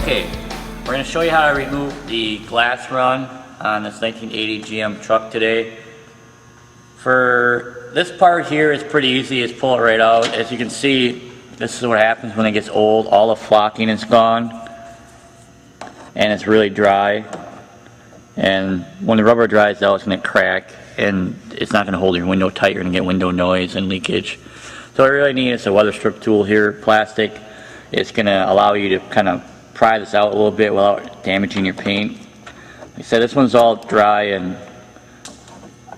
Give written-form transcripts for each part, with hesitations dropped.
Okay, we're going to show you how to remove the glass run on this 1980 GM truck today. For this part here, it's pretty easy. Just pull it right out. As you can see, this is what happens when it gets old. All the flocking is gone and it's really dry. And when the rubber dries out, it's going to crack and it's not going to hold your window tight. You're going to get window noise and leakage. So what I really need is a weather strip tool here, plastic. It's going to allow you to kind of pry this out a little bit without damaging your paint. Like I said, this one's all dry and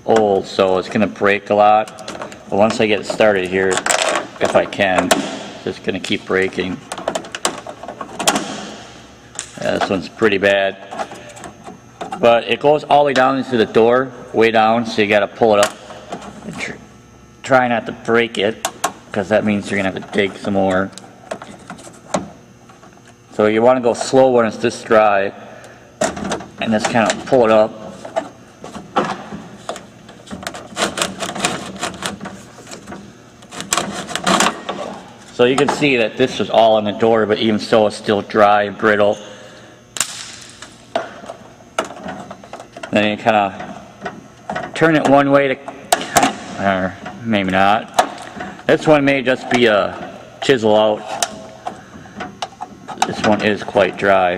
old, so it's going to break a lot. But once I get it started here, if I can, it's just going to keep breaking. Yeah, this one's pretty bad. But it goes all the way down into the door, way down, so you got to pull it up and try not to break it, because that means you're going to have to dig some more. So you want to go slow when it's this dry and just kind of pull it up. So you can see that this is all on the door, but even so it's still dry and brittle. Then you kind of turn it one way to, or maybe not. This one may just be a chisel out. This one is quite dry.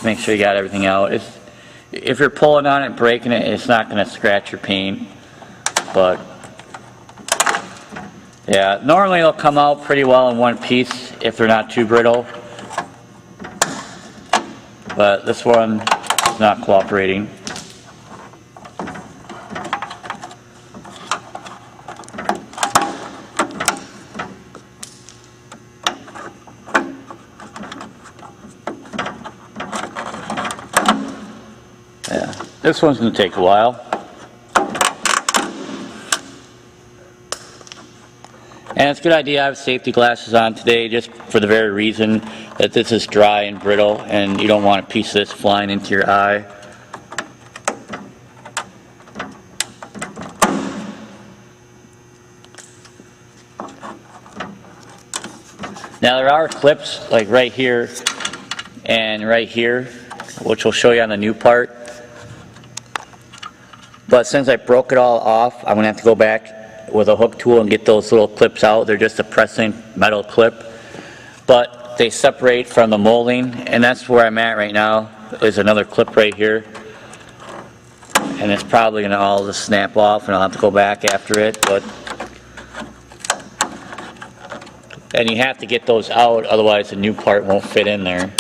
Make sure you got everything out. If you're pulling on it, breaking it, it's not going to scratch your paint. But yeah, normally they'll come out pretty well in one piece if they're not too brittle. But this one is not cooperating. Yeah, this one's going to take a while. And it's a good idea I have safety glasses on today just for the very reason that this is dry and brittle and you don't want a piece of this flying into your eye. Now there are clips like right here and right here, which we'll show you on the new part. But since I broke it all off, I'm going to have to go back with a hook tool and get those little clips out. They're just a pressing metal clip. But they separate from the molding, and that's where I'm at right now. There's another clip right here. And it's probably going to all just snap off, and I'll have to go back after it. And you have to get those out, otherwise the new part won't fit in there.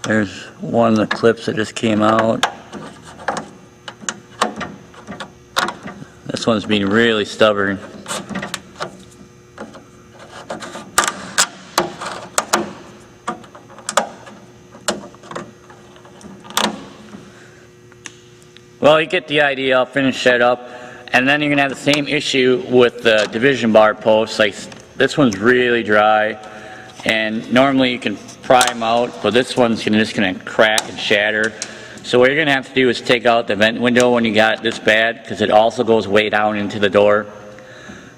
There's one of the clips that just came out. This one's being really stubborn. Well, you get the idea. I'll finish that up. And then you're going to have the same issue with the division bar posts. Like this one's really dry. And normally you can pry them out, but this one's just going to crack and shatter. So what you're going to have to do is take out the vent window when you got it this bad, because it also goes way down into the door.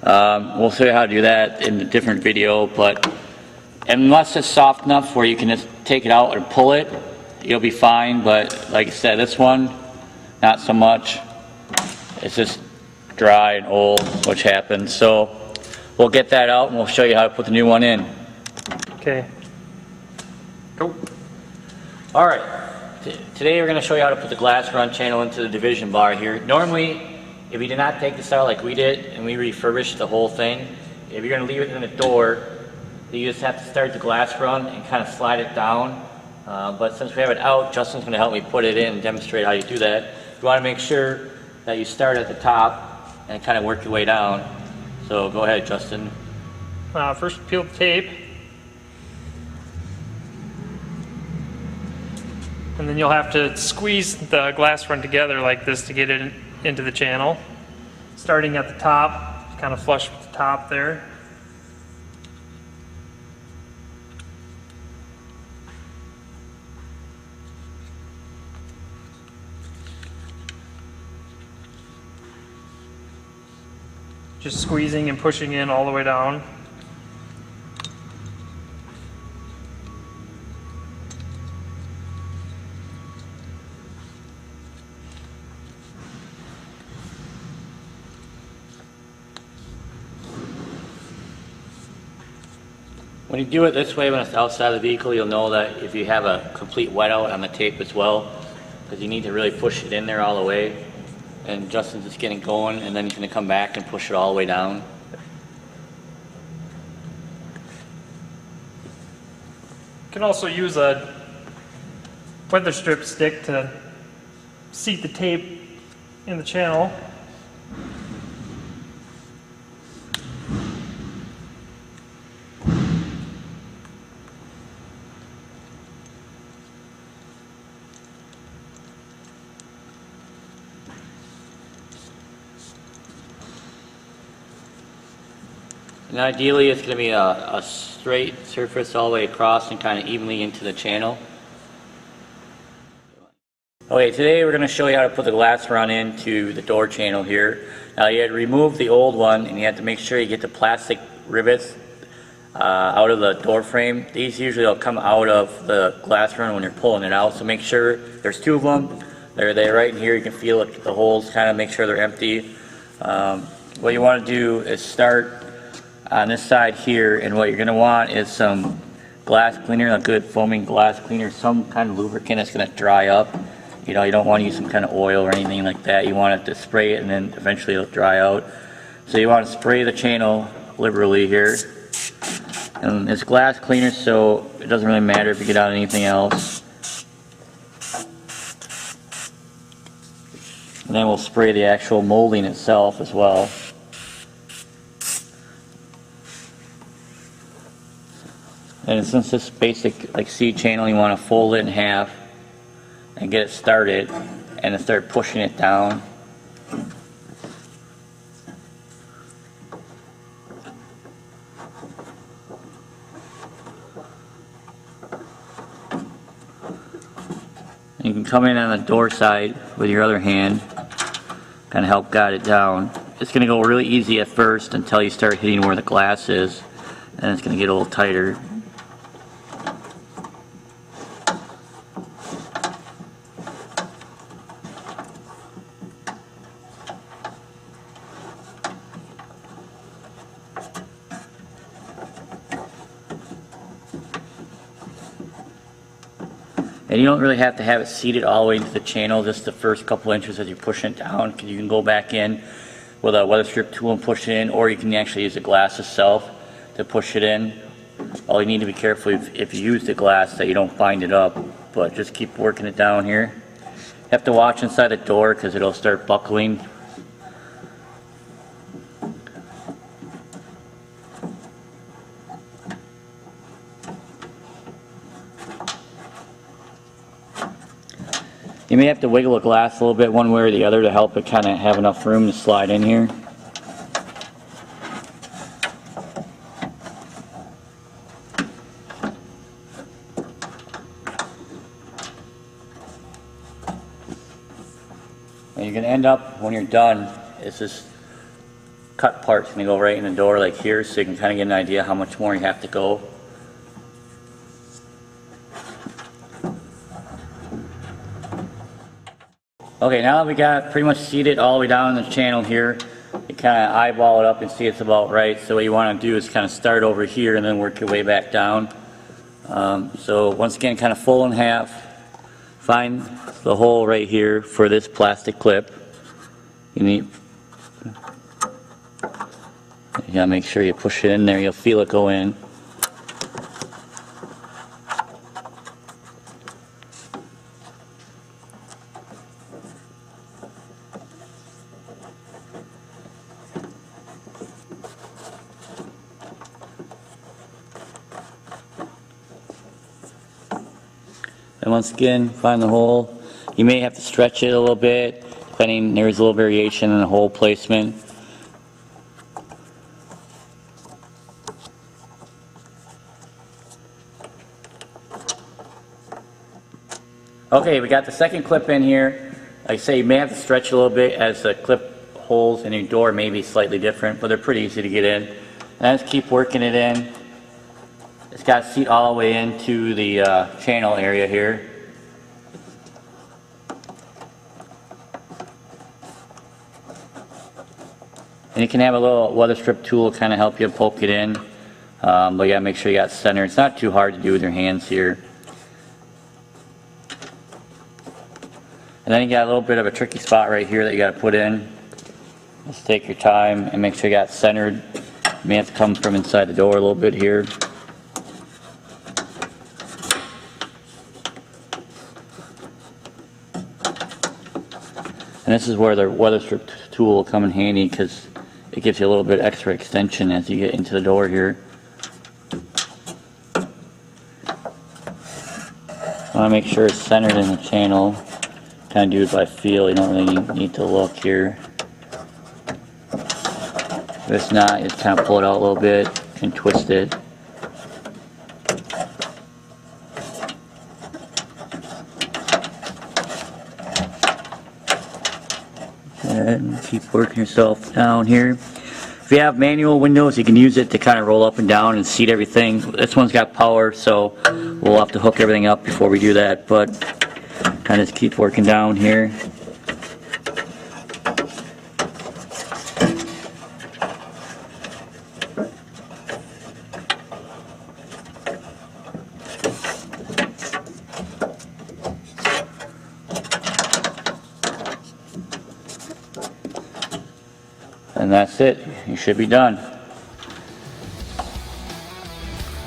We'll show you how to do that in a different video, but unless it's soft enough where you can just take it out and pull it, you'll be fine. But like I said, this one, not so much. It's just dry and old, which happens. So we'll get that out and we'll show you how to put the new one in. Okay. Cool. Alright, today we're going to show you how to put the glass run channel into the division bar here. Normally if you did not take this out like we did and we refurbished the whole thing, if you're going to leave it in the door, you just have to start the glass run and kind of slide it down. But since we have it out, Justin's going to help me put it in and demonstrate how you do that. You want to make sure that you start at the top and kind of work your way down. So go ahead, Justin. First peel the tape. And then you'll have to squeeze the glass run together like this to get it into the channel. Starting at the top, kind of flush with the top there. Just squeezing and pushing in all the way down. When you do it this way, when it's outside the vehicle, you'll know that if you have a complete wet out on the tape as well, because you need to really push it in there all the way. And Justin's just getting going, and then he's going to come back and push it all the way down. You can also use a weather strip stick to seat the tape in the channel. And ideally it's going to be a straight surface all the way across and kind of evenly into the channel. Okay, today we're going to show you how to put the glass run into the door channel here. Now you had to remove the old one, and you have to make sure you get the plastic rivets out of the door frame. These usually will come out of the glass run when you're pulling it out, so make sure there's two of them. They're right in here. You can feel it, the holes, kind of make sure they're empty. What you want to do is start on this side here, and what you're going to want is some glass cleaner, a good foaming glass cleaner, some kind of lubricant that's going to dry up. You know, you don't want to use some kind of oil or anything like that. You want it to spray it and then eventually it'll dry out. So you want to spray the channel liberally here. And it's glass cleaner, so it doesn't really matter if you get out anything else. And then we'll spray the actual molding itself as well. And since this basic like C channel, you want to fold it in half and get it started and then start pushing it down. You can come in on the door side with your other hand, kind of help guide it down. It's going to go really easy at first until you start hitting where the glass is, and it's going to get a little tighter. And you don't really have to have it seated all the way into the channel, just the first couple inches as you're pushing it down, because you can go back in with a weather strip tool and push it in, or you can actually use the glass itself to push it in. All you need to be careful if you use the glass that you don't bind it up, but just keep working it down here. You have to watch inside the door because it'll start buckling. You may have to wiggle the glass a little bit one way or the other to help it kind of have enough room to slide in here. And you're going to end up, when you're done, it's this cut part's going to go right in the door like here, so you can kind of get an idea how much more you have to go. Okay, now that we got pretty much seated all the way down the channel here, you kind of eyeball it up and see it's about right. So what you want to do is kind of start over here and then work your way back down. So once again, kind of fold in half. Find the hole right here for this plastic clip. You need gotta make sure you push it in there, you'll feel it go in. And once again, find the hole. You may have to stretch it a little bit, depending, there's a little variation in the hole placement. Okay, we got the second clip in here. Like I say, you may have to stretch a little bit as the clip holes in your door may be slightly different, but they're pretty easy to get in. And just keep working it in. It's got to seat all the way into the channel area here. And you can have a little weather strip tool kind of help you poke it in. But you gotta make sure you got center. It's not too hard to do with your hands here. And then you got a little bit of a tricky spot right here that you gotta put in. Just take your time and make sure you got centered. You may have to come from inside the door a little bit here. And this is where the weather strip tool will come in handy because it gives you a little bit extra extension as you get into the door here. I want to make sure it's centered in the channel. Kind of do it by feel, you don't really need to look here. If it's not, you just kind of pull it out a little bit and twist it. And keep working yourself down here. If you have manual windows, you can use it to kind of roll up and down and seat everything. This one's got power, so we'll have to hook everything up before we do that, but kind of just keep working down here. And that's it. You should be done.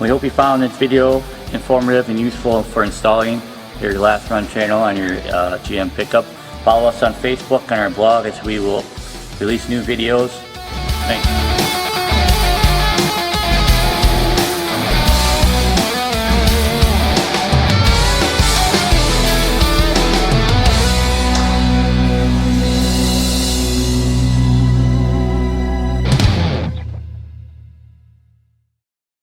We hope you found this video informative and useful for installing your last run channel on your GM pickup. Follow us on Facebook and our blog as we will release new videos. Thanks.